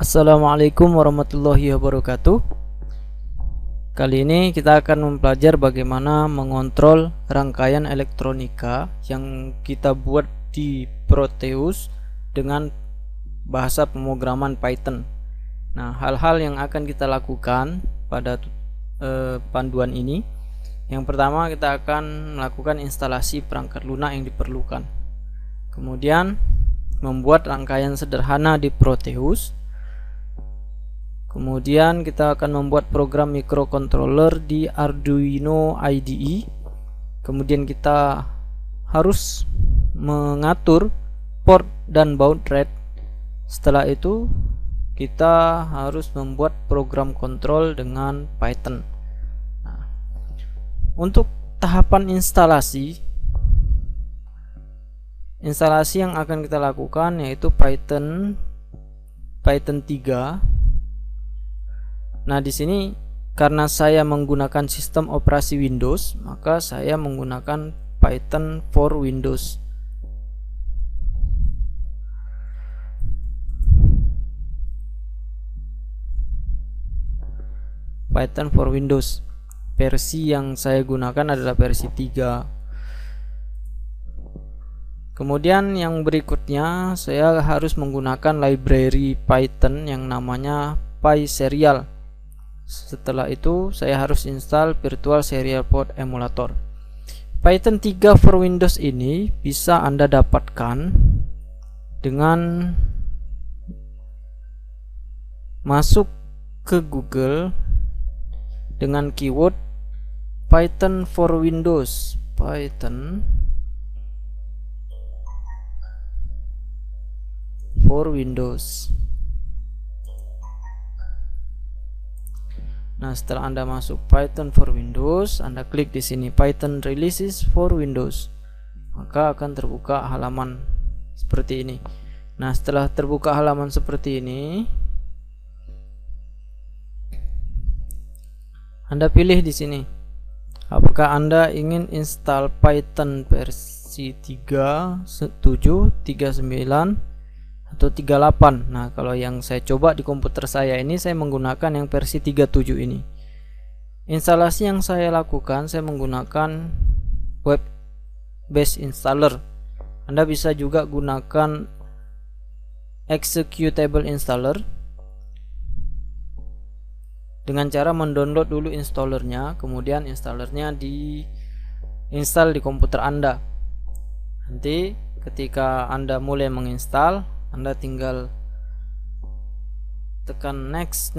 Assalamualaikum warahmatullahi wabarakatuh. Kali ini kita akan mempelajari bagaimana mengontrol rangkaian elektronika yang kita buat di Proteus dengan bahasa pemrograman Python. Nah, hal-hal yang akan kita lakukan pada panduan ini. Yang pertama, kita akan melakukan instalasi perangkat lunak yang diperlukan. Kemudian membuat rangkaian sederhana di Proteus. Kemudian kita akan membuat program microcontroller di Arduino IDE. Kemudian kita harus mengatur port dan baud rate. Setelah itu kita harus membuat program kontrol dengan Python. Nah, untuk tahapan instalasi yang akan kita lakukan yaitu Python 3. Nah, di sini karena saya menggunakan sistem operasi Windows, maka saya menggunakan Python for Windows. Python for Windows. Versi yang saya gunakan adalah versi 3. Kemudian yang berikutnya saya harus menggunakan library Python yang namanya PySerial. Setelah itu saya harus install Virtual Serial Port Emulator. Python 3 for Windows ini bisa Anda dapatkan dengan masuk ke Google dengan keyword Python for Windows. Python for Windows. Nah, setelah Anda masuk Python for Windows, Anda klik di sini Python Releases for Windows. Maka akan terbuka halaman seperti ini. Nah, setelah terbuka halaman seperti ini, Anda pilih di sini apakah Anda ingin install Python versi 3, 7, 39 atau 38. Nah, kalau yang saya coba di komputer saya ini, saya menggunakan yang versi 37 ini. Instalasi yang saya lakukan, saya menggunakan web based installer. Anda bisa juga gunakan executable installer dengan cara mendownload dulu installernya, kemudian installernya diinstal di komputer Anda. Nanti ketika Anda mulai menginstal, Anda tinggal tekan next.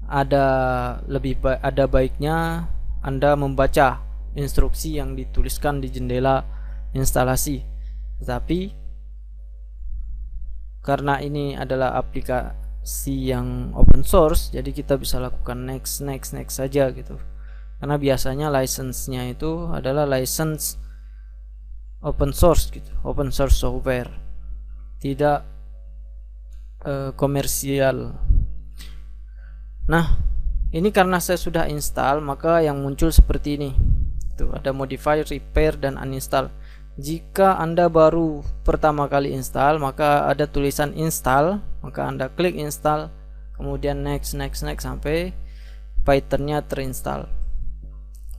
Ada baiknya Anda membaca instruksi yang dituliskan di jendela instalasi. Tetapi karena ini adalah aplikasi yang open source, jadi kita bisa lakukan next saja gitu. Karena biasanya license-nya itu adalah license open source gitu, open source software, tidak komersial. Nah, ini karena saya sudah install, maka yang muncul seperti ini. Tuh, ada modify, repair, dan uninstall. Jika Anda baru pertama kali install, maka ada tulisan install, maka Anda klik install, kemudian next sampai Python-nya terinstall.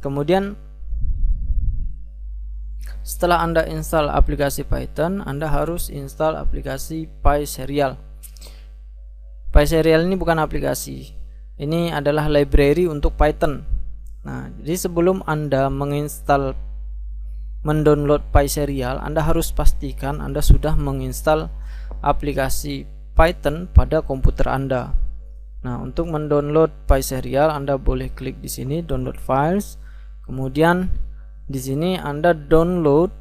Kemudian setelah Anda install aplikasi Python, Anda harus install aplikasi PySerial. PySerial ini bukan aplikasi, ini adalah library untuk Python. Nah, jadi sebelum Anda mendownload PySerial, Anda harus pastikan Anda sudah menginstal aplikasi Python pada komputer Anda. Nah, untuk mendownload PySerial, Anda boleh klik di sini download files, kemudian di sini Anda download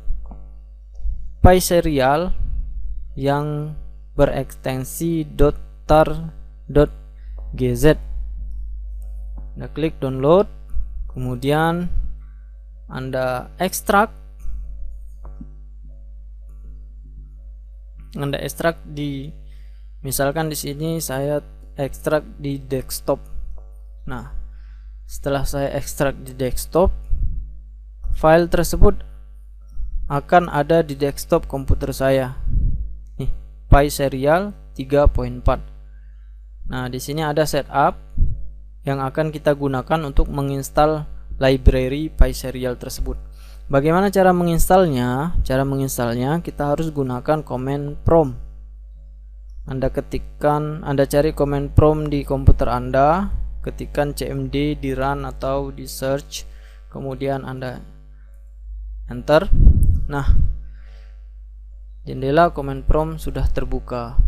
PySerial yang berekstensi .tar.gz. Anda klik download, kemudian Anda ekstrak. Di, misalkan di sini saya ekstrak di desktop. Nah, setelah saya ekstrak di desktop, file tersebut akan ada di desktop komputer saya. Nih, PySerial 3.4. Nah, di sini ada setup yang akan kita gunakan untuk menginstal library PySerial tersebut. Bagaimana cara menginstalnya? Cara menginstalnya kita harus gunakan command prompt. Anda cari command prompt di komputer Anda, ketikkan cmd di run atau di search, kemudian Anda enter. Nah, jendela command prompt sudah terbuka.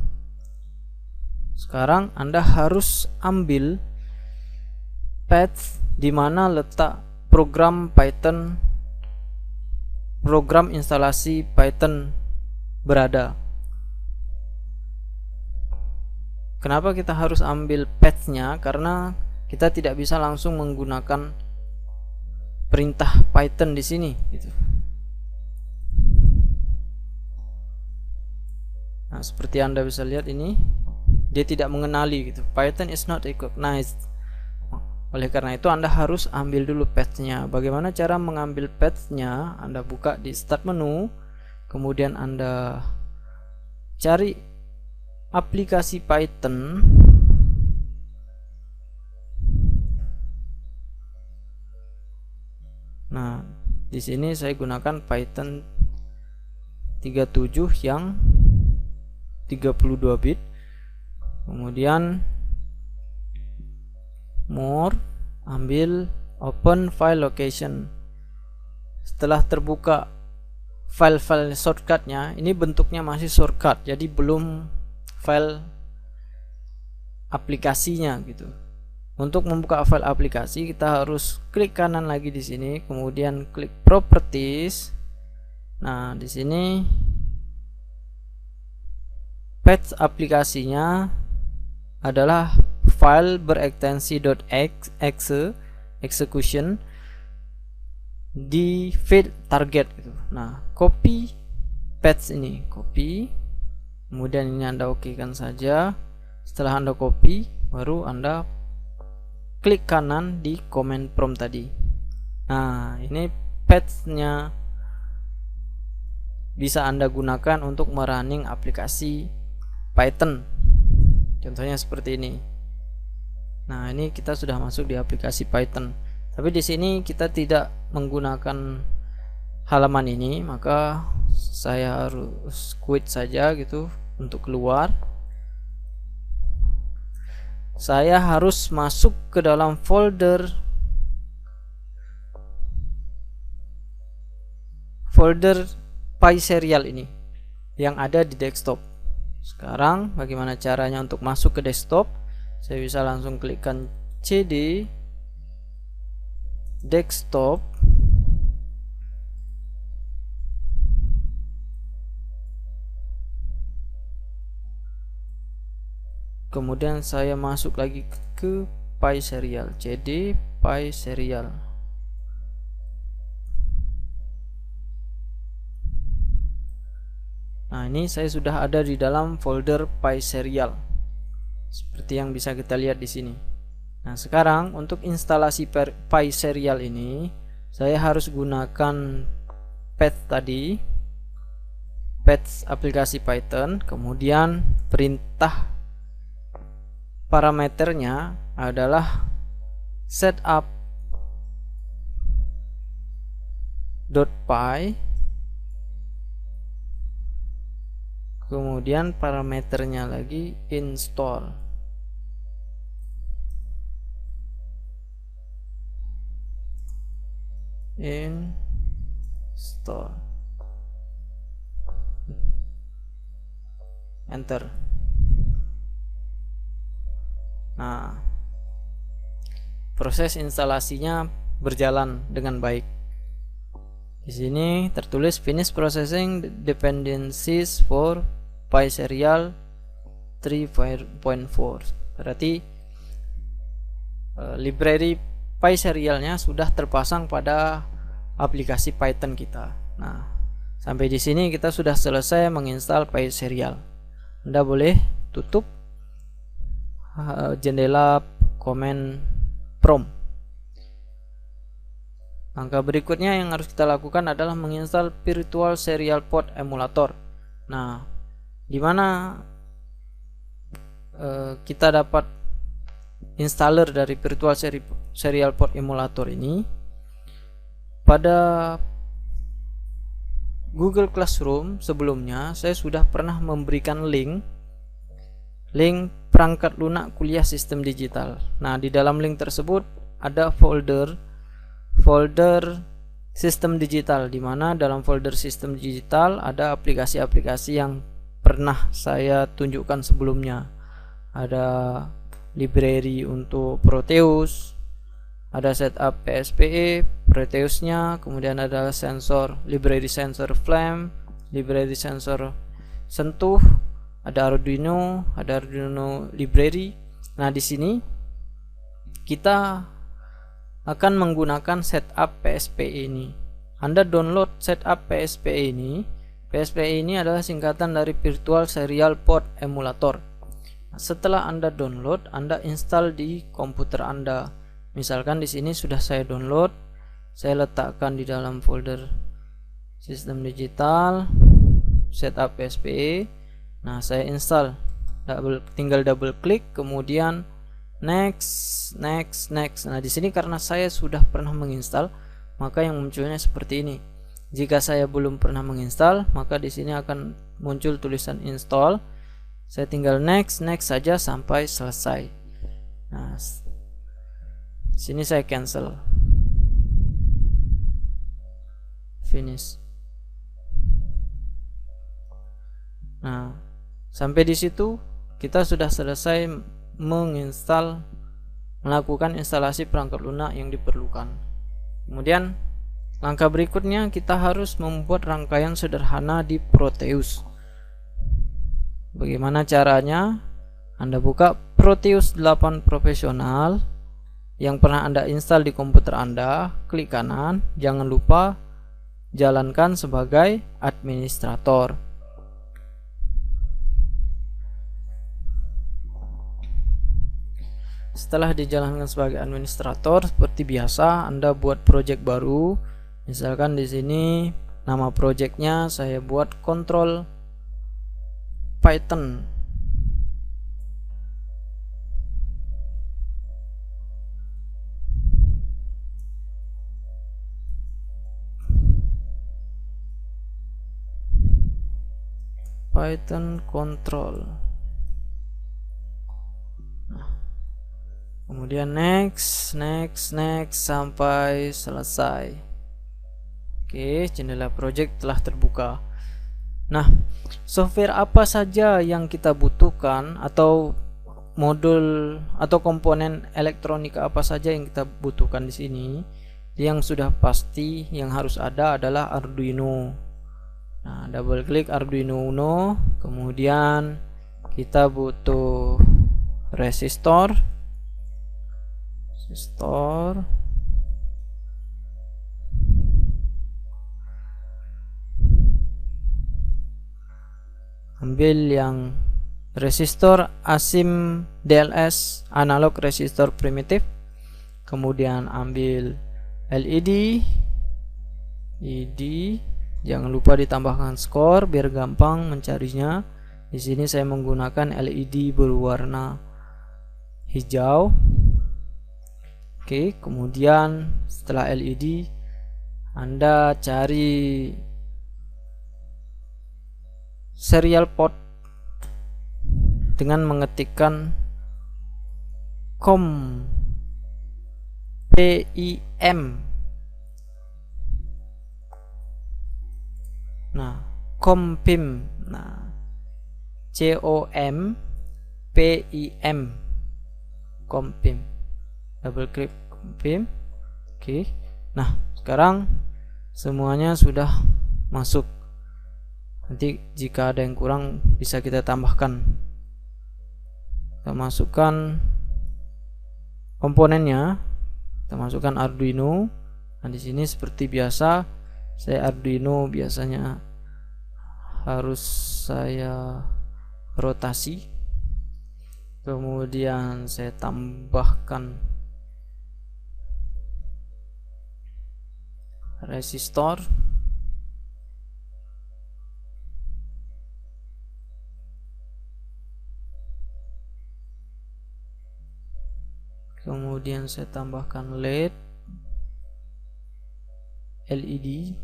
Sekarang Anda harus ambil path di mana letak program instalasi Python berada. Kenapa kita harus ambil path-nya? Karena kita tidak bisa langsung menggunakan perintah Python di sini gitu. Nah, seperti Anda bisa lihat ini, dia tidak mengenali gitu. Python is not recognized. Oleh karena itu Anda harus ambil dulu path-nya. Bagaimana cara mengambil path-nya? Anda buka di start menu, kemudian Anda cari aplikasi Python. Nah, di sini saya gunakan Python 37 yang 32 bit. Kemudian more, ambil open file location. Setelah terbuka file-file shortcutnya, ini bentuknya masih shortcut, jadi belum file aplikasinya gitu. Untuk membuka file aplikasi kita harus klik kanan lagi di sini, kemudian klik properties. Nah, di sini path aplikasinya adalah file berekstensi .exe execution di feed target gitu. Nah, copy path ini, copy, kemudian ini Anda okekan saja. Setelah Anda copy, baru Anda klik kanan di command prompt tadi. Nah, ini path-nya bisa Anda gunakan untuk merunning aplikasi Python. Contohnya seperti ini. Nah, ini kita sudah masuk di aplikasi Python. Tapi di sini kita tidak menggunakan halaman ini, maka saya harus quit saja gitu untuk keluar. Saya harus masuk ke dalam folder PySerial ini yang ada di desktop. Sekarang bagaimana caranya untuk masuk ke desktop? Saya bisa langsung klikkan cd desktop, kemudian saya masuk lagi ke PySerial, cd PySerial. Nah, ini saya sudah ada di dalam folder PySerial seperti yang bisa kita lihat di sini. Nah, sekarang untuk instalasi PySerial ini saya harus gunakan path tadi, path aplikasi Python, kemudian perintah parameternya adalah setup.py, kemudian parameternya lagi install. Enter. Nah, proses instalasinya berjalan dengan baik. Di sini tertulis finish processing dependencies for PySerial 3.4. Berarti library PySerialnya sudah terpasang pada aplikasi Python kita. Nah, sampai di sini kita sudah selesai menginstal PySerial. Anda boleh tutup jendela command prompt. Langkah berikutnya yang harus kita lakukan adalah menginstal Virtual Serial Port Emulator. Nah, di mana kita dapat installer dari virtual serial port emulator ini. Pada Google Classroom sebelumnya saya sudah pernah memberikan link perangkat lunak kuliah sistem digital. Nah, di dalam link tersebut ada folder sistem digital, di mana dalam folder sistem digital ada aplikasi-aplikasi yang pernah saya tunjukkan sebelumnya. Ada library untuk Proteus, ada setup PSPE Proteusnya, kemudian ada sensor, library sensor Flame, library sensor sentuh, ada Arduino library. Nah, di sini kita akan menggunakan setup PSPE ini. Anda download setup PSPE ini. PSPE ini adalah singkatan dari Virtual Serial Port Emulator. Setelah Anda download, Anda install di komputer Anda. Misalkan di sini sudah saya download, saya letakkan di dalam folder sistem digital, setup PSPE. Nah, saya install. Tinggal double klik, kemudian next. Nah, di sini karena saya sudah pernah menginstal, maka yang munculnya seperti ini. Jika saya belum pernah menginstal, maka di sini akan muncul tulisan install. Saya tinggal next saja sampai selesai. Nah, sini saya cancel, finish. Nah, sampai di situ kita sudah selesai melakukan instalasi perangkat lunak yang diperlukan. Kemudian langkah berikutnya kita harus membuat rangkaian sederhana di Proteus. Bagaimana caranya? Anda buka Proteus 8 Profesional yang pernah Anda install di komputer Anda, klik kanan, jangan lupa jalankan sebagai administrator. Setelah dijalankan sebagai administrator, seperti biasa Anda buat project baru. Misalkan di sini nama projectnya saya buat control Python. Python control. Kemudian next sampai selesai. Oke, jendela project telah terbuka. Nah, software apa saja yang kita butuhkan, atau modul atau komponen elektronika apa saja yang kita butuhkan di sini? Yang sudah pasti yang harus ada adalah Arduino. Nah, double klik Arduino Uno, kemudian kita butuh resistor, ambil yang resistor ASIM DLS analog resistor primitif, kemudian ambil LED, jangan lupa ditambahkan skor biar gampang mencarinya. Di sini saya menggunakan LED berwarna hijau. Oke, kemudian setelah LED Anda cari serial port dengan mengetikkan COM-PIM. Nah, COM-PIM. Nah, COM-PIM. COM-PIM. Double klik COM-PIM. Oke. Nah, sekarang semuanya sudah masuk. Nanti jika ada yang kurang bisa kita tambahkan. Kita masukkan komponennya. Kita masukkan Arduino. Nah, di sini seperti biasa, saya Arduino biasanya harus saya rotasi. Kemudian saya tambahkan resistor. kemudian saya tambahkan LED, LED.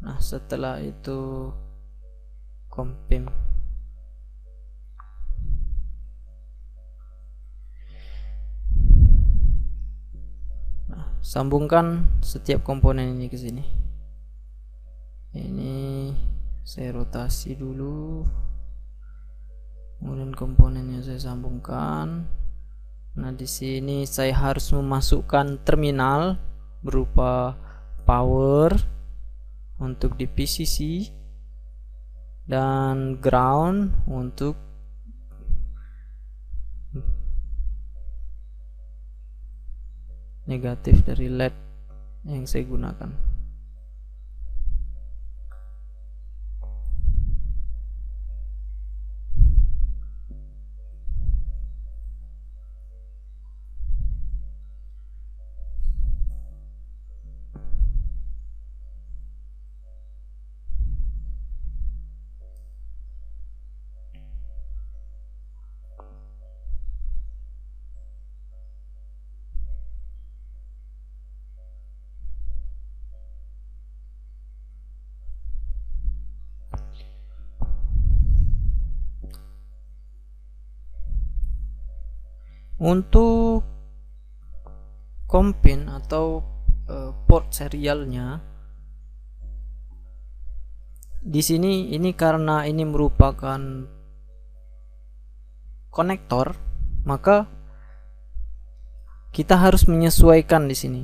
Nah, setelah itu COM/PIM. Nah, sambungkan setiap komponen ini ke sini. Ini saya rotasi dulu, kemudian komponennya saya sambungkan. Nah, di sini saya harus memasukkan terminal berupa power untuk di PCC dan ground untuk negatif dari LED yang saya gunakan. Untuk COM/PIN atau port serialnya di sini, ini karena ini merupakan konektor, maka kita harus menyesuaikan di sini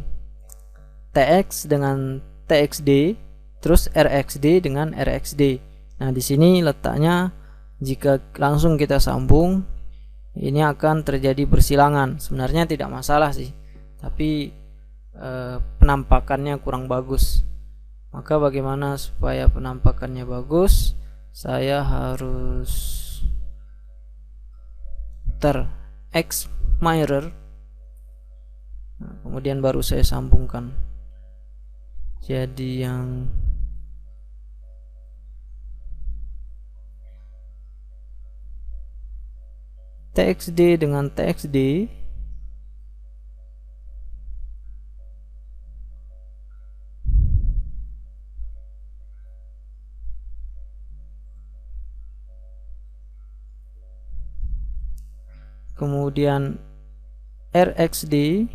TX dengan TXD, terus RXD dengan RXD. Nah, di sini letaknya jika langsung kita sambung ini akan terjadi bersilangan. Sebenarnya tidak masalah sih, tapi penampakannya kurang bagus. Maka bagaimana supaya penampakannya bagus? Saya harus X mirror. Nah, kemudian baru saya sambungkan. Jadi yang TXD dengan TXD, kemudian RXD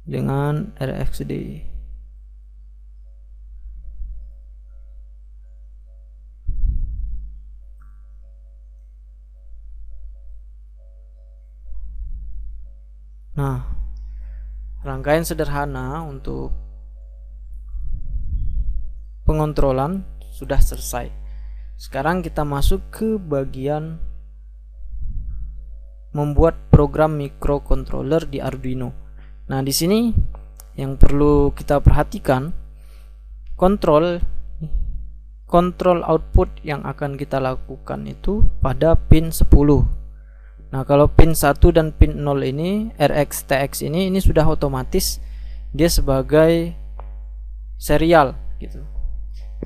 dengan RXD. Nah, rangkaian sederhana untuk pengontrolan sudah selesai. Sekarang kita masuk ke bagian membuat program microcontroller di Arduino. Nah, di sini yang perlu kita perhatikan, kontrol output yang akan kita lakukan itu pada pin 10. Nah, kalau pin 1 dan pin 0 ini, RX TX ini sudah otomatis dia sebagai serial gitu.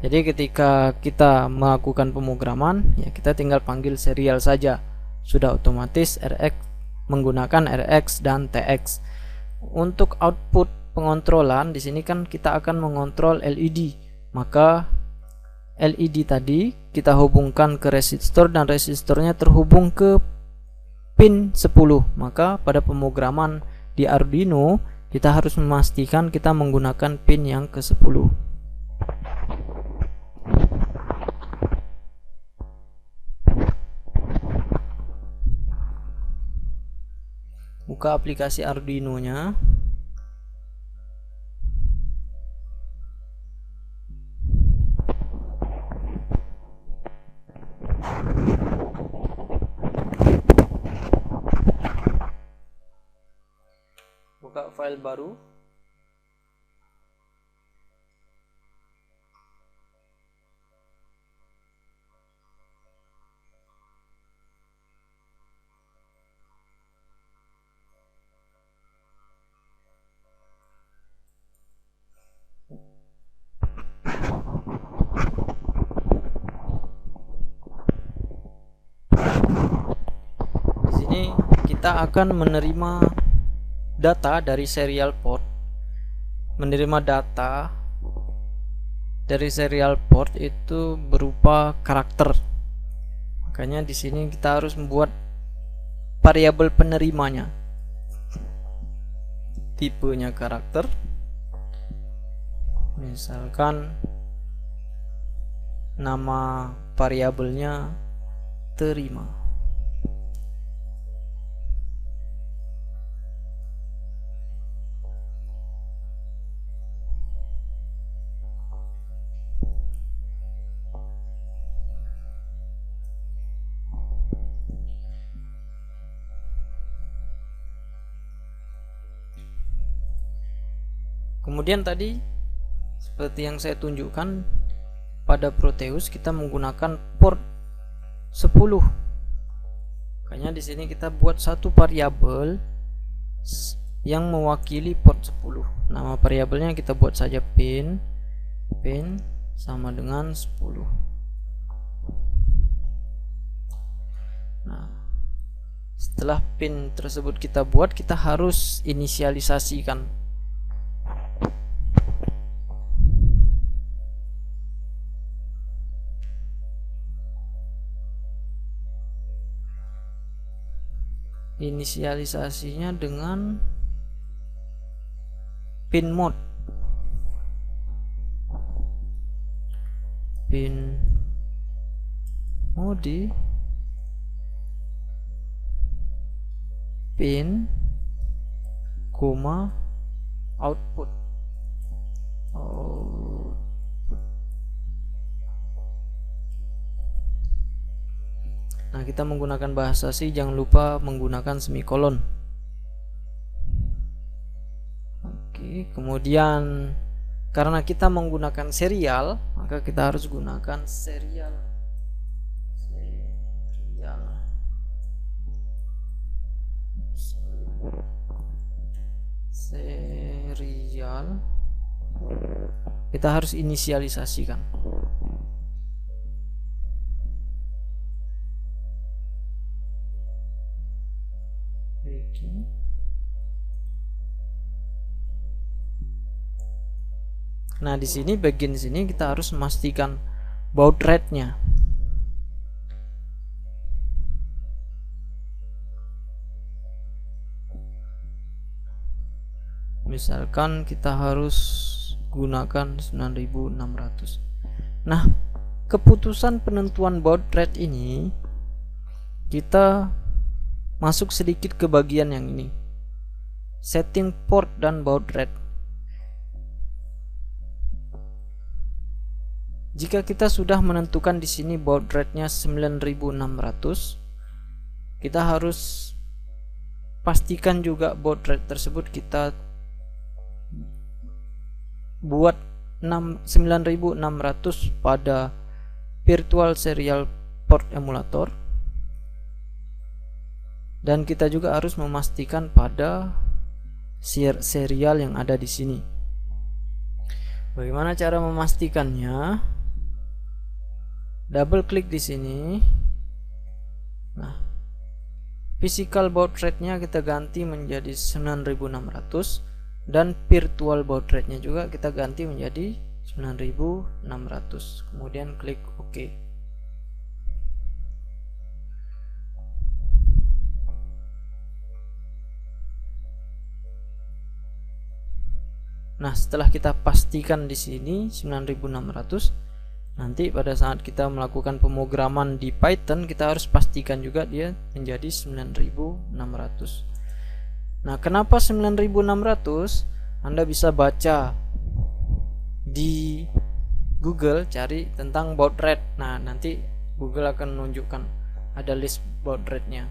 Jadi ketika kita melakukan pemrograman, ya kita tinggal panggil serial saja. Sudah otomatis RX menggunakan RX dan TX. Untuk output pengontrolan di sini kan kita akan mengontrol LED. Maka LED tadi kita hubungkan ke resistor dan resistornya terhubung ke pin 10. Maka pada pemrograman di Arduino kita harus memastikan kita menggunakan pin yang ke-10. Buka aplikasi Arduino-nya. Buka file baru. Kita kita akan menerima data dari serial port. Menerima data dari serial port itu berupa karakter. Makanya di sini kita harus membuat variabel penerimanya. Tipenya karakter. Misalkan nama variabelnya terima. Kemudian tadi seperti yang saya tunjukkan pada Proteus kita menggunakan port 10. Makanya di sini kita buat satu variabel yang mewakili port 10. Nama variabelnya kita buat saja pin sama dengan 10. Nah, setelah pin tersebut kita buat, kita harus inisialisasikan. Inisialisasinya dengan pin mode. Pin mode pin, output. Nah, kita menggunakan bahasa C, jangan lupa menggunakan semikolon. Oke, kemudian karena kita menggunakan serial, maka kita harus gunakan serial. Kita harus inisialisasikan. Nah, di sini bagian sini kita harus memastikan baud rate-nya. Misalkan kita harus gunakan 9600. Nah, keputusan penentuan baud rate ini kita masuk sedikit ke bagian yang ini, setting port dan baud rate. Jika kita sudah menentukan di sini baud rate-nya 9600, kita harus pastikan juga baud rate tersebut kita buat 9600 pada virtual serial port emulator. Dan kita juga harus memastikan pada serial yang ada di sini. Bagaimana cara memastikannya? Double klik di sini. Nah, physical baud rate-nya kita ganti menjadi 9600 dan virtual baud rate-nya juga kita ganti menjadi 9600. Kemudian klik OK. Nah, setelah kita pastikan di sini 9600, nanti pada saat kita melakukan pemrograman di Python kita harus pastikan juga dia menjadi 9600. Nah, kenapa 9600? Anda bisa baca di Google, cari tentang baud rate. Nah, nanti Google akan menunjukkan ada list baud rate-nya.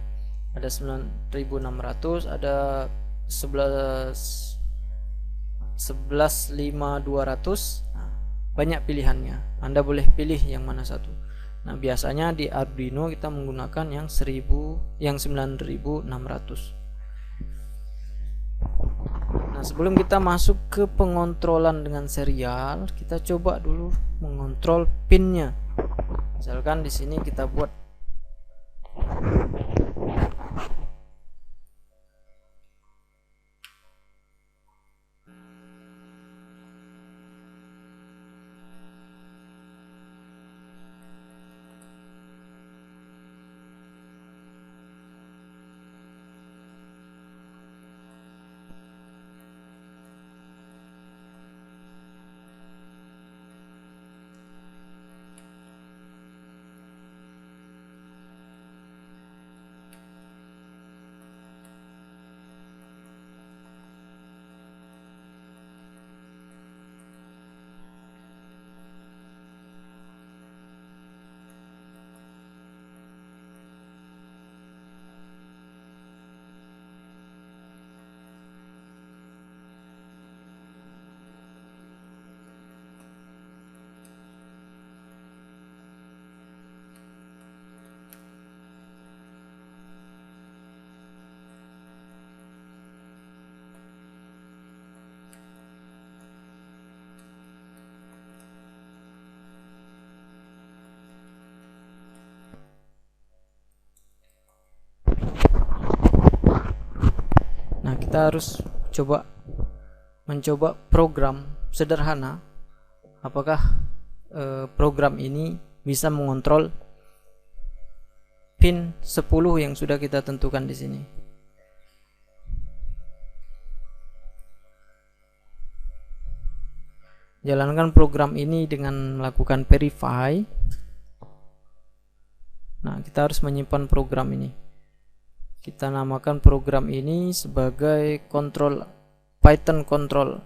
Ada 9600, ada 11.5200. Nah, banyak pilihannya. Anda boleh pilih yang mana satu. Nah, biasanya di Arduino kita menggunakan yang 9600. Nah, sebelum kita masuk ke pengontrolan dengan serial, kita coba dulu mengontrol pinnya. Misalkan di sini kita buat kita harus mencoba program sederhana. Apakah program ini bisa mengontrol pin 10 yang sudah kita tentukan di sini. Jalankan program ini dengan melakukan verify. Nah, kita harus menyimpan program ini. Kita namakan program ini sebagai Python control.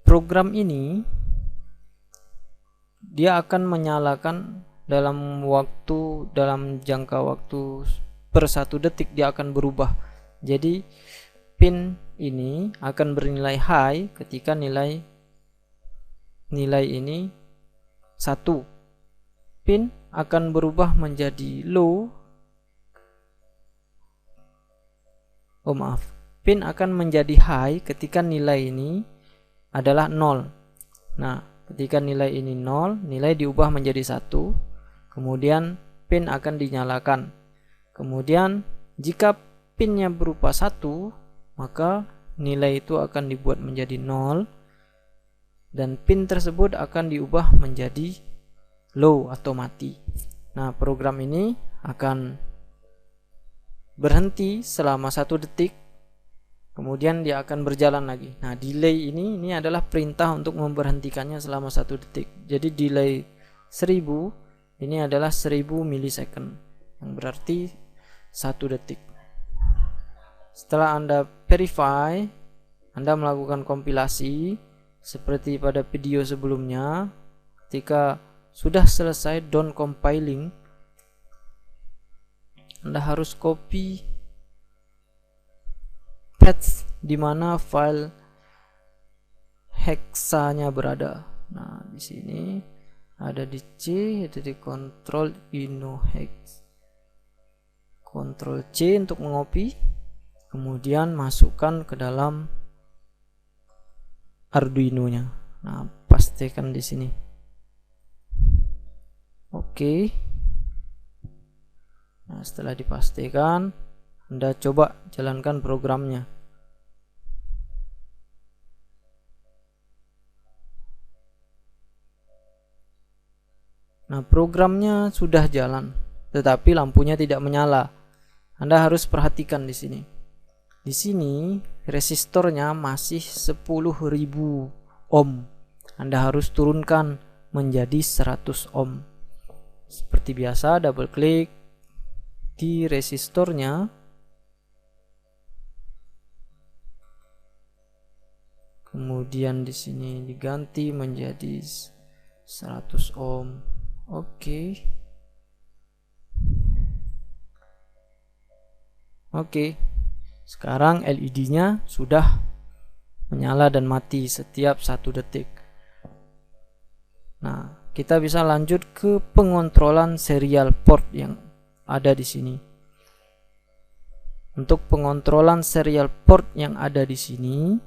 Program ini dia akan menyalakan dalam jangka waktu per 1 detik, dia akan berubah. Jadi pin ini akan bernilai high ketika nilai ini 1. Pin akan berubah menjadi low. Pin akan menjadi high ketika nilai ini adalah 0. Nah, ketika nilai ini 0, nilai diubah menjadi 1. Kemudian pin akan dinyalakan. Kemudian jika pinnya berupa 1, maka nilai itu akan dibuat menjadi 0 dan pin tersebut akan diubah menjadi low atau mati. Nah, program ini akan berhenti selama 1 detik. Kemudian dia akan berjalan lagi. Nah, delay ini adalah perintah untuk memberhentikannya selama 1 detik. Jadi delay 1000 ini adalah 1000 milisecond, yang berarti 1 detik. Setelah Anda verify, Anda melakukan kompilasi seperti pada video sebelumnya. Ketika sudah selesai down compiling, Anda harus copy path di mana file hexanya berada. Nah, di sini ada di C, itu di control ino hex. Ctrl C untuk mengopi, kemudian masukkan ke dalam Arduino-nya. Nah, pastikan di sini. Oke. Nah, setelah dipastikan, Anda coba jalankan programnya. Nah, programnya sudah jalan, tetapi lampunya tidak menyala. Anda harus perhatikan di sini. Di sini resistornya masih 10.000 ohm. Anda harus turunkan menjadi 100 ohm. Seperti biasa, double klik di resistornya. Kemudian di sini diganti menjadi 100 ohm. Oke. Sekarang LED-nya sudah menyala dan mati setiap 1 detik. Nah, kita bisa lanjut ke pengontrolan serial port yang ada di sini. Untuk pengontrolan serial port yang ada di sini,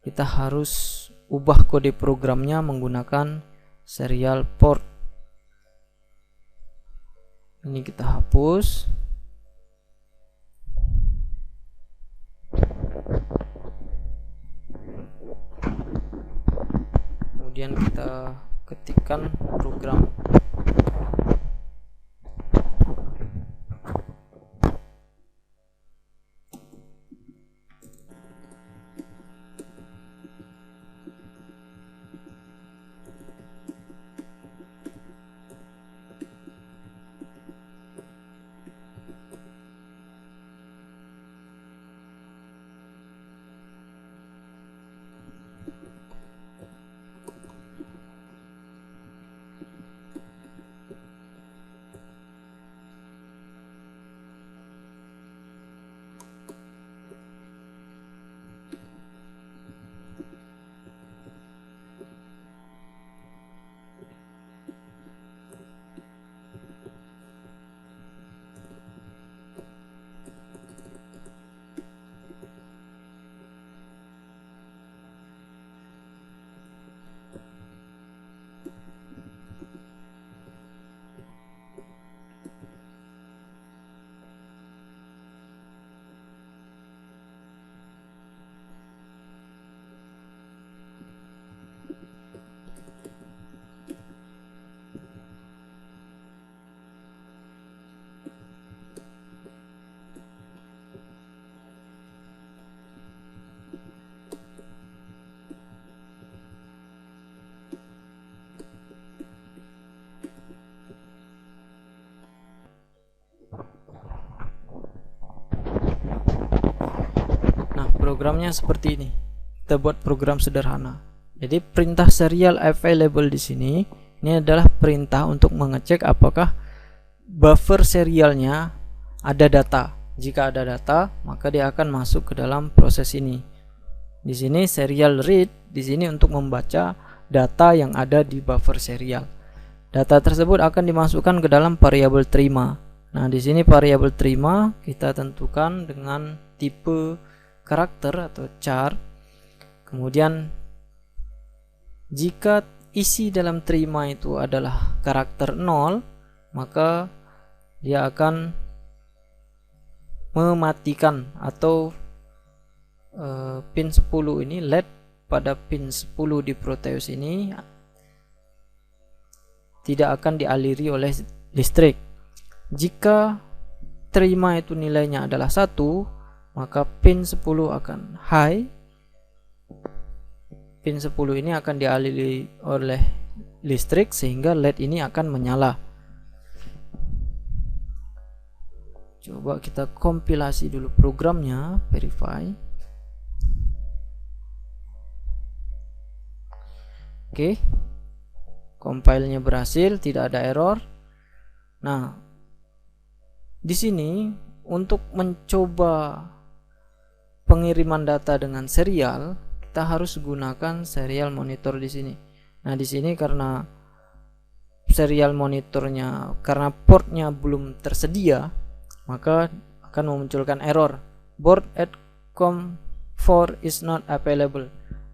kita harus ubah kode programnya menggunakan serial port. Ini kita hapus. Kemudian kita ketikkan program. programnya seperti ini. Kita buat program sederhana. Jadi perintah serial available di sini ini adalah perintah untuk mengecek apakah buffer serialnya ada data. Jika ada data, maka dia akan masuk ke dalam proses ini. Di sini serial read di sini untuk membaca data yang ada di buffer serial. Data tersebut akan dimasukkan ke dalam variabel terima. Nah, di sini variabel terima kita tentukan dengan tipe karakter atau char. Kemudian jika isi dalam terima itu adalah karakter 0, maka dia akan mematikan atau pin 10 ini, LED pada pin 10 di Proteus ini tidak akan dialiri oleh listrik. Jika terima itu nilainya adalah 1, maka pin 10 akan high. Pin 10 ini akan dialiri oleh listrik sehingga LED ini akan menyala. Coba kita kompilasi dulu programnya, verify. Oke, compile-nya berhasil, tidak ada error. Nah, di sini untuk mencoba pengiriman data dengan serial, kita harus gunakan serial monitor di sini. Nah, di sini karena serial monitornya, karena portnya belum tersedia, maka akan memunculkan error board at COM4 is not available.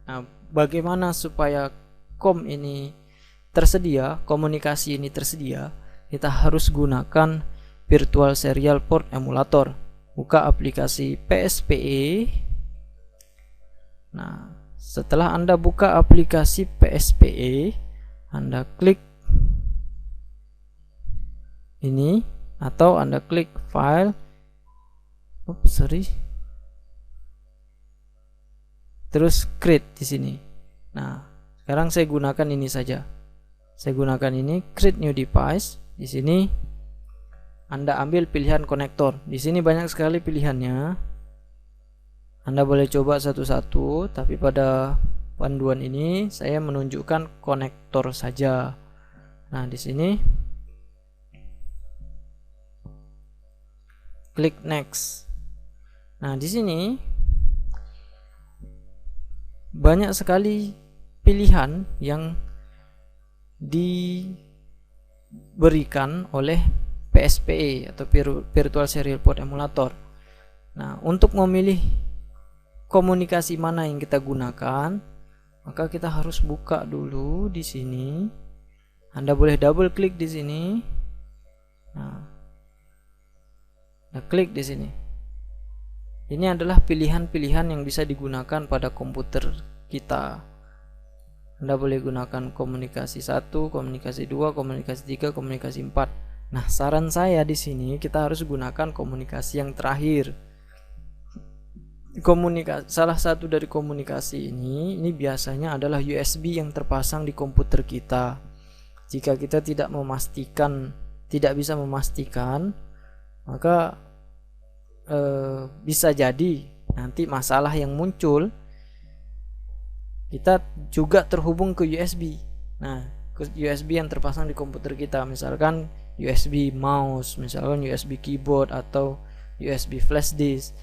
Nah, bagaimana supaya COM ini tersedia, komunikasi ini tersedia? Kita harus gunakan virtual serial port emulator. Buka aplikasi PSPE. Nah, setelah Anda buka aplikasi PSPE, Anda klik ini atau Anda klik file, terus create di sini. Nah, sekarang saya gunakan ini saja. Saya gunakan ini, create new device. Di sini Anda ambil pilihan konektor. Di sini banyak sekali pilihannya. Anda boleh coba satu-satu, tapi pada panduan ini saya menunjukkan konektor saja. Nah, di sini klik next. Nah, di sini banyak sekali pilihan yang diberikan oleh PSPE atau Virtual Serial Port Emulator. Nah, untuk memilih komunikasi mana yang kita gunakan, maka kita harus buka dulu di sini. Anda boleh double klik di sini. Nah, klik di sini. Ini adalah pilihan-pilihan yang bisa digunakan pada komputer kita. Anda boleh gunakan komunikasi 1, komunikasi 2, komunikasi 3, komunikasi 4. Nah, saran saya di sini kita harus gunakan komunikasi yang terakhir. Salah satu dari komunikasi ini biasanya adalah USB yang terpasang di komputer kita. Jika kita tidak bisa memastikan, maka bisa jadi nanti masalah yang muncul kita juga terhubung ke USB. Nah, ke USB yang terpasang di komputer kita, misalkan USB mouse, misalkan USB keyboard atau USB flash disk.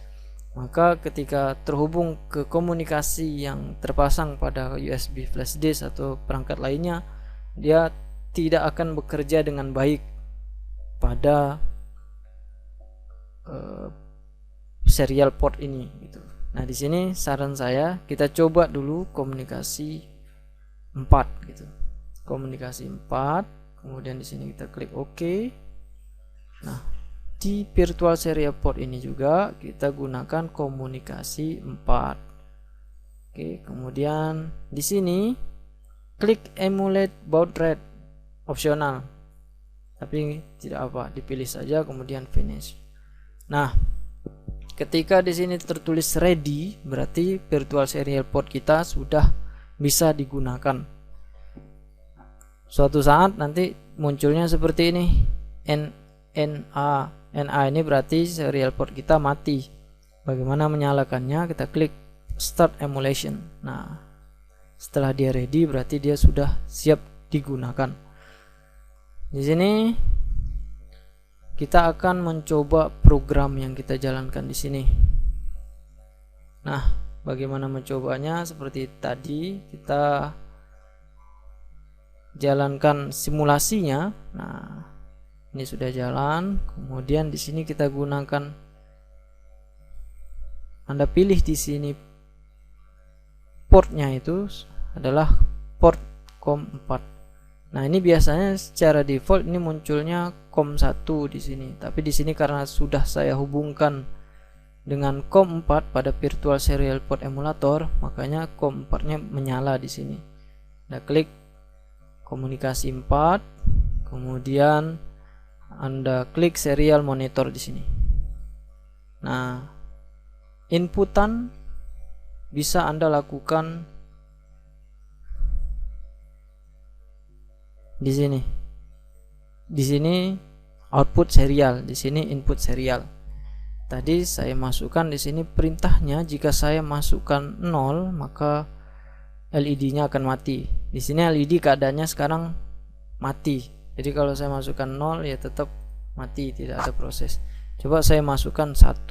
Maka ketika terhubung ke komunikasi yang terpasang pada USB flash disk atau perangkat lainnya, dia tidak akan bekerja dengan baik pada serial port ini gitu. Nah, di sini saran saya kita coba dulu komunikasi 4 gitu. Komunikasi 4, kemudian di sini kita klik OK. Nah, di virtual serial port ini juga kita gunakan komunikasi 4. Oke, kemudian di sini klik emulate baud rate, opsional. Tapi tidak apa, dipilih saja kemudian finish. Nah, ketika di sini tertulis ready, berarti virtual serial port kita sudah bisa digunakan. Suatu saat nanti munculnya seperti ini, NA ini berarti serial port kita mati. Bagaimana menyalakannya? Kita klik start emulation. Nah, setelah dia ready berarti dia sudah siap digunakan. Di sini kita akan mencoba program yang kita jalankan di sini. Nah, bagaimana mencobanya? Seperti tadi kita jalankan simulasinya. Nah, ini sudah jalan. Kemudian di sini kita gunakan, Anda pilih di sini portnya itu adalah port COM4. Nah, ini biasanya secara default ini munculnya COM1 di sini. Tapi di sini karena sudah saya hubungkan dengan COM4 pada virtual serial port emulator, makanya COM4-nya menyala di sini. Nah, klik komunikasi 4, kemudian Anda klik serial monitor di sini. Nah, inputan bisa Anda lakukan di sini. Di sini output serial, di sini input serial. Tadi saya masukkan di sini perintahnya, jika saya masukkan 0 maka LED-nya akan mati. Di sini LED keadaannya sekarang mati. Jadi kalau saya masukkan 0 ya tetap mati, tidak ada proses. Coba saya masukkan 1.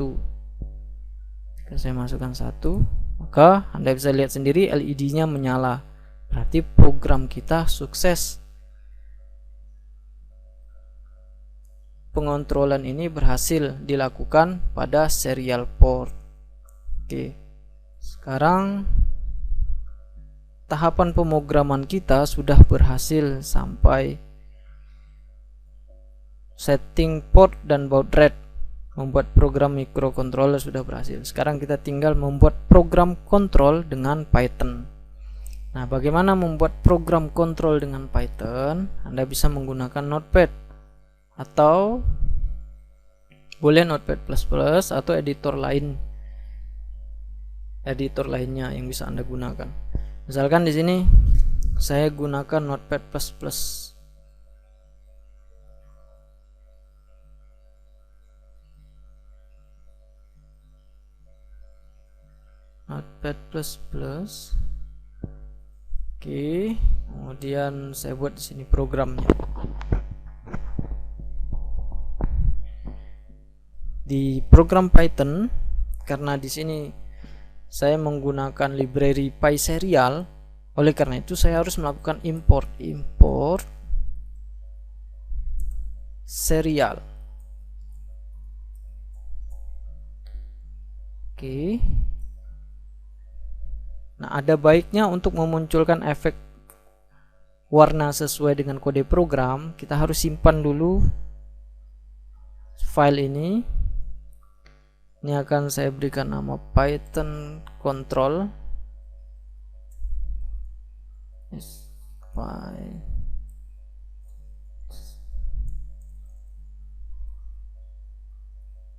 Jika saya masukkan 1, maka Anda bisa lihat sendiri LED-nya menyala. Berarti program kita sukses. Pengontrolan ini berhasil dilakukan pada serial port. Oke. Sekarang tahapan pemrograman kita sudah berhasil sampai setting port dan baud rate. Membuat program microcontroller sudah berhasil. Sekarang kita tinggal membuat program kontrol dengan Python. Nah, bagaimana membuat program kontrol dengan Python? Anda bisa menggunakan Notepad atau boleh Notepad++ atau editor lainnya yang bisa Anda gunakan. Misalkan di sini saya gunakan Notepad++. Notepad++. Oke, kemudian saya buat di sini programnya. Di program Python, karena di sini saya menggunakan library PySerial, oleh karena itu saya harus melakukan import serial. Oke. Nah, ada baiknya untuk memunculkan efek warna sesuai dengan kode program, kita harus simpan dulu file ini. Ini akan saya berikan nama Python control.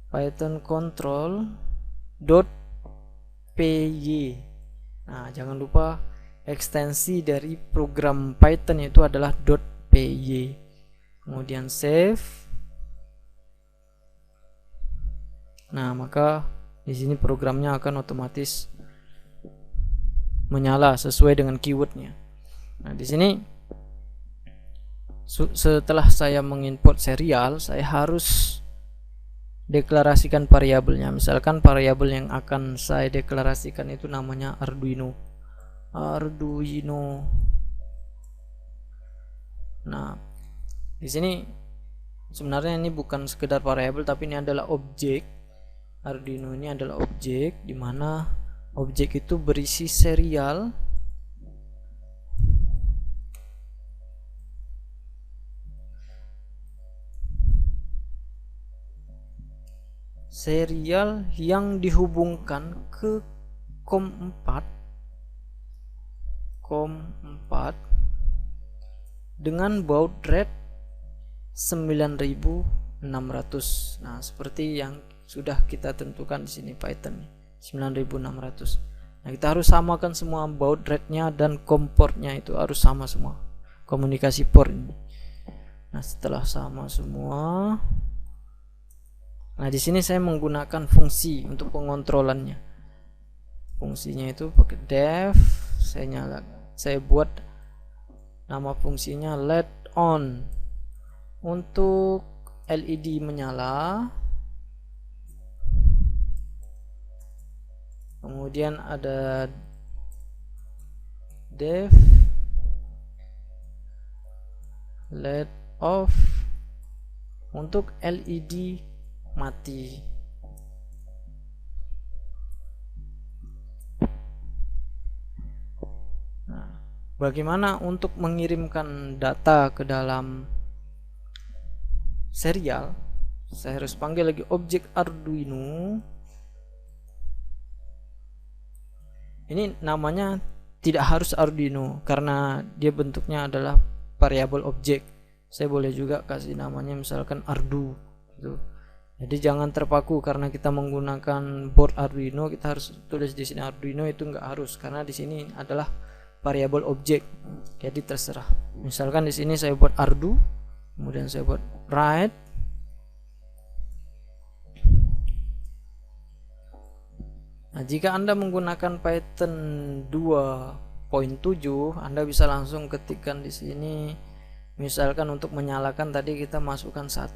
Python control.py. Nah, jangan lupa ekstensi dari program Python itu adalah .py. Kemudian save. Nah, maka di sini programnya akan otomatis menyala sesuai dengan keywordnya. Nah, di sini setelah saya menginput serial, saya harus deklarasikan variabelnya. Misalkan variabel yang akan saya deklarasikan itu namanya Arduino. Nah, di sini sebenarnya ini bukan sekedar variabel, tapi ini adalah objek. Arduino ini adalah objek, di mana objek itu berisi serial yang dihubungkan ke COM4 dengan baud rate 9600. Nah, seperti yang sudah kita tentukan di sini Python 9600. Nah, kita harus samakan semua baud rate-nya dan COM port-nya itu harus sama semua. Komunikasi port ini. Nah, setelah sama semua, nah di sini saya menggunakan fungsi untuk pengontrolannya. fungsinya itu pakai def. Saya buat nama fungsinya LED on. Untuk LED menyala, kemudian ada def LED off untuk LED mati. Nah, bagaimana untuk mengirimkan data ke dalam serial? Saya harus panggil lagi objek Arduino. Ini namanya tidak harus Arduino karena dia bentuknya adalah variabel objek. Saya boleh juga kasih namanya misalkan Ardu gitu. Jadi jangan terpaku karena kita menggunakan board Arduino kita harus tulis di sini Arduino, itu enggak harus karena di sini adalah variabel objek. Jadi terserah. Misalkan di sini saya buat Ardu, kemudian saya buat write. Nah, jika Anda menggunakan Python 2.7, Anda bisa langsung ketikkan di sini. Misalkan untuk menyalakan tadi kita masukkan 1.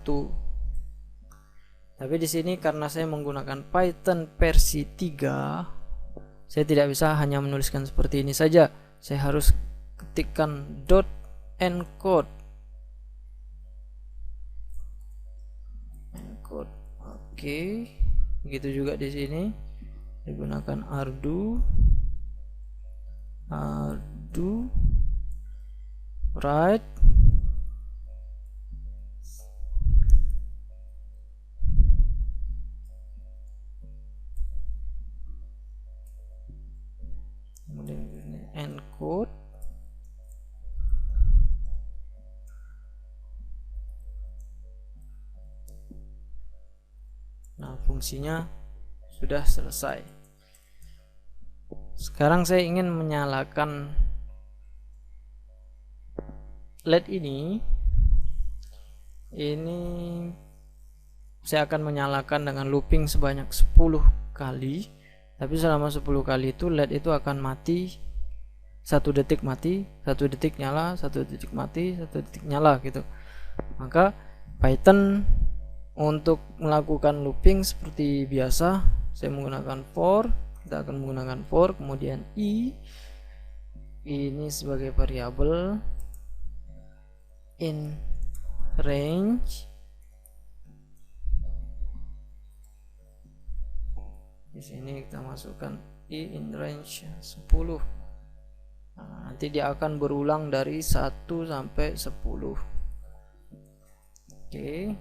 Tapi di sini karena saya menggunakan Python versi 3, saya tidak bisa hanya menuliskan seperti ini saja. Saya harus ketikkan .encode. Oke. Begitu juga di sini. Digunakan Ardu write. Kemudian encode. Nah, fungsinya sudah selesai. Sekarang saya ingin menyalakan LED ini. Ini saya akan menyalakan dengan looping sebanyak 10 kali. Tapi selama 10 kali itu LED itu akan mati 1 detik mati, 1 detik nyala, 1 detik mati, 1 detik nyala gitu. Maka Python untuk melakukan looping seperti biasa saya menggunakan for. Kita akan menggunakan for, kemudian i ini sebagai variabel in range. Di sini kita masukkan i in range 10. Nah, nanti dia akan berulang dari 1 sampai 10. Oke.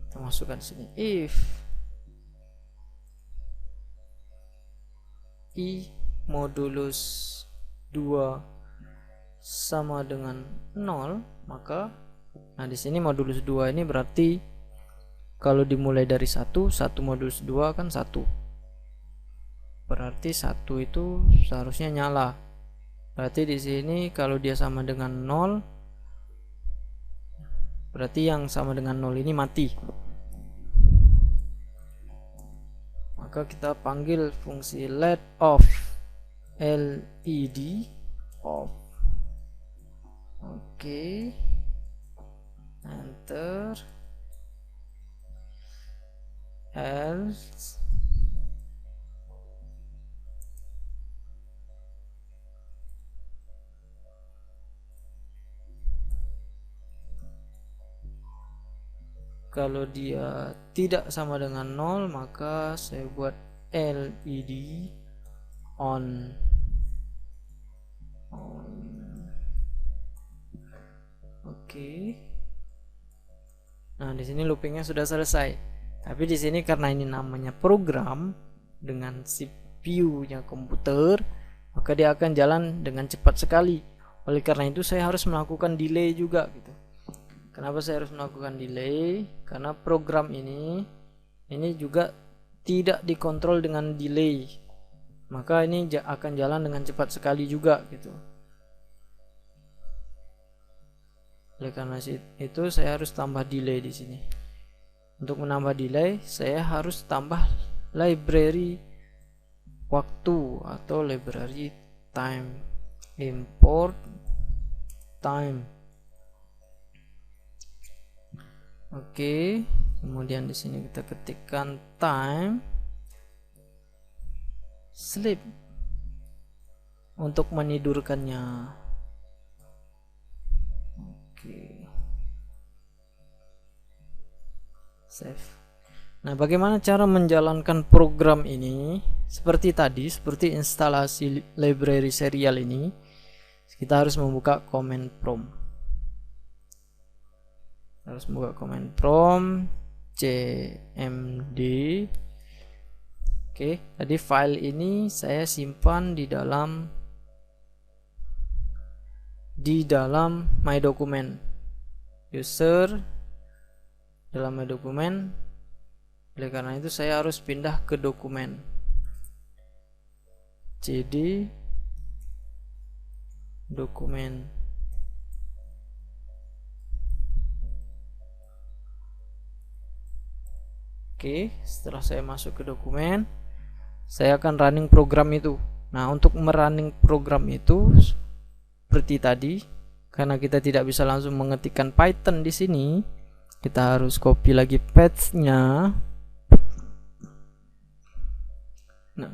Kita masukkan di sini if i modulus 2 sama dengan 0, maka di sini modulus 2 ini berarti kalau dimulai dari 1 modulus 2 kan 1. Berarti 1 itu seharusnya nyala. Berarti di sini kalau dia sama dengan 0, berarti yang sama dengan 0 ini mati. Maka kita panggil fungsi LED off, LED off. Oke. Enter. Else. Kalau dia tidak sama dengan 0, maka saya buat LED on. Oke. Nah, di sini loopingnya sudah selesai. Tapi di sini karena ini namanya program dengan CPU-nya komputer, maka dia akan jalan dengan cepat sekali. Oleh karena itu saya harus melakukan delay juga gitu. Kenapa saya harus melakukan delay? Karena program ini juga tidak dikontrol dengan delay. Maka ini akan jalan dengan cepat sekali juga gitu. Oleh karena itu saya harus tambah delay di sini. Untuk menambah delay, saya harus tambah library waktu atau library time, import time. Oke, kemudian di sini kita ketikkan time sleep untuk menidurkannya. Oke, save. Nah, bagaimana cara menjalankan program ini? Seperti tadi, seperti instalasi library serial ini, kita harus membuka command prompt. Harus membuka command prompt cmd. Oke, jadi file ini saya simpan di dalam my document user, dalam my document. Oleh karena itu saya harus pindah ke dokumen cd dokumen. Oke, setelah saya masuk ke dokumen, saya akan running program itu. Nah, untuk merunning program itu seperti tadi, karena kita tidak bisa langsung mengetikkan Python di sini, kita harus copy lagi path-nya. Nah,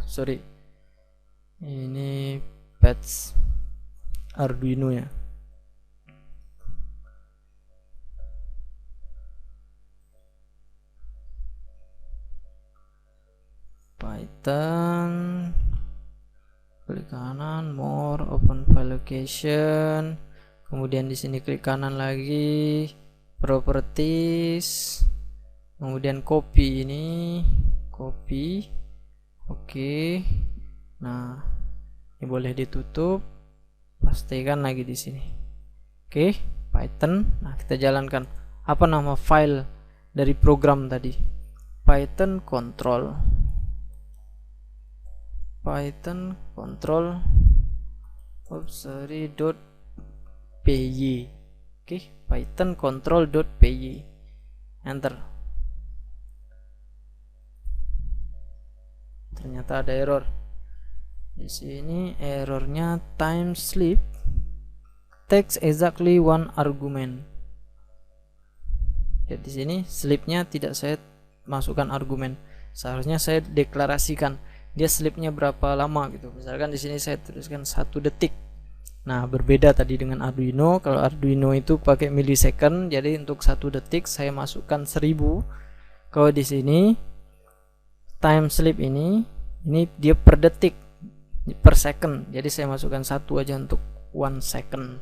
sorry, ini path Arduino ya. Python, klik kanan, more, open file location, kemudian di sini klik kanan lagi, properties, kemudian copy ini, copy. Oke, nah ini boleh ditutup, pastikan lagi di sini. Oke, Python. Nah, kita jalankan. Apa nama file dari program tadi? Python control. Python control .py. Oke, Python control.py. Enter. Ternyata ada error. Di sini errornya time sleep takes exactly one argument. Jadi di sini sleepnya tidak saya masukkan argumen. Seharusnya saya deklarasikan dia sleepnya berapa lama gitu. Misalkan di sini saya tuliskan 1 detik. Nah, berbeda tadi dengan Arduino. Kalau Arduino itu pakai millisecond, jadi untuk 1 detik saya masukkan 1000. Kalau di sini time sleep ini dia per detik, per second. Jadi saya masukkan 1 aja untuk 1 second.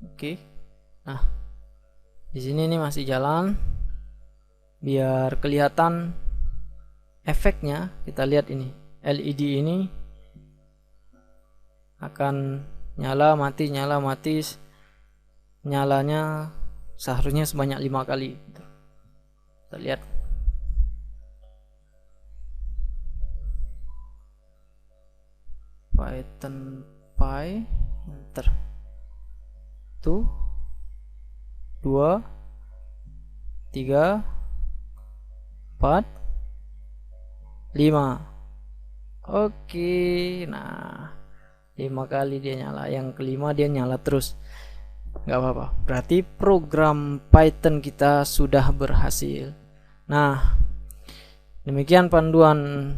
Oke. Nah, di sini ini masih jalan. Biar kelihatan efeknya, kita lihat ini. LED ini akan nyala mati, nyala mati. Nyalanya seharusnya sebanyak 5 kali. Kita lihat. Python Py, enter. 1 2 3 4 5. Oke, nah 5 kali dia nyala, yang kelima dia nyala terus. Nggak apa-apa, berarti program Python kita sudah berhasil. Nah, demikian panduan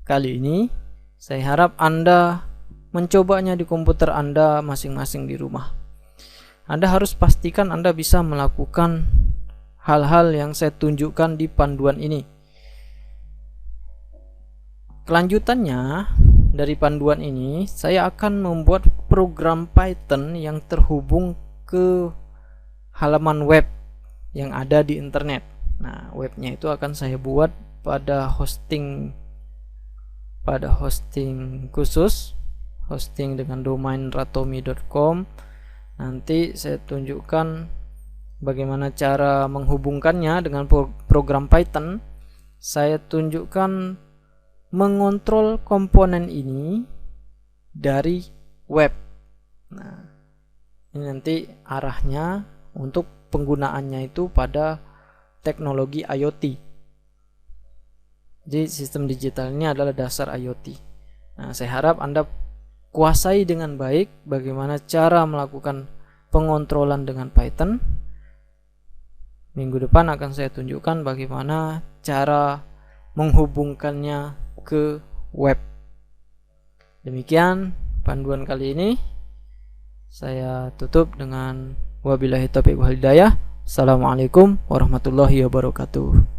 kali ini. Saya harap Anda mencobanya di komputer Anda masing-masing di rumah. Anda harus pastikan Anda bisa melakukan hal-hal yang saya tunjukkan di panduan ini. Kelanjutannya dari panduan ini, saya akan membuat program Python yang terhubung ke halaman web yang ada di internet. Nah, webnya itu akan saya buat pada hosting khusus, hosting dengan domain ratomi.com. Nanti saya tunjukkan bagaimana cara menghubungkannya dengan program Python. Saya tunjukkan mengontrol komponen ini dari web. Nah, ini nanti arahnya untuk penggunaannya itu pada teknologi IoT. Jadi sistem digital ini adalah dasar IoT. Nah, saya harap Anda kuasai dengan baik bagaimana cara melakukan pengontrolan dengan Python. Minggu depan akan saya tunjukkan bagaimana cara menghubungkannya ke web. Demikian panduan kali ini. Saya tutup dengan wabillahi taufiq wal hidayah. Assalamualaikum warahmatullahi wabarakatuh.